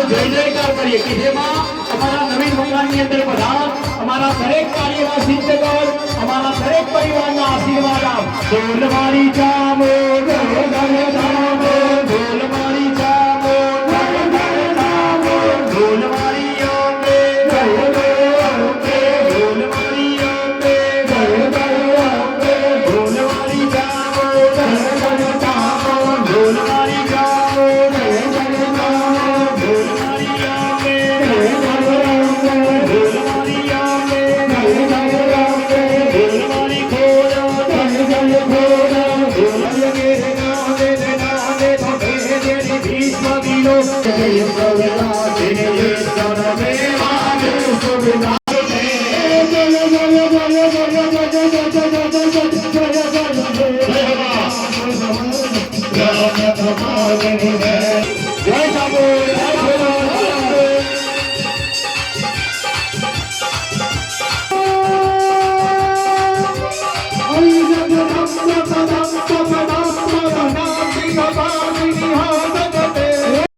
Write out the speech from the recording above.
जय जयकार करिए कि जेમાં અમારા નવીન મકાનની અંદર બધા અમારા દરેક કાર્યના સિદ્ધગર અમારા દરેક પરિવારના આશીર્વાદ આપ બોલવારી ચામો ગણ ગણ ચામો બોલવારી ચામો ગણ ગણ ચામો બોલવારી અંબે જય જય અંબે બોલવારી અંબે જય જય અંબે બોલવારી ચામો ગણ ગણ ચામો બોલવારી ચામો જય જય ચામો બોલવારી અંબે જય જય અંબે બોલવારી અંબે જય જય અંબે બોલવારી ખોડો જય જય ખોડો બોલવારી રે નામે થોડે દેરી ભીષ્મ વિલો જય સવલા જય સનમે આગે સુવિના जय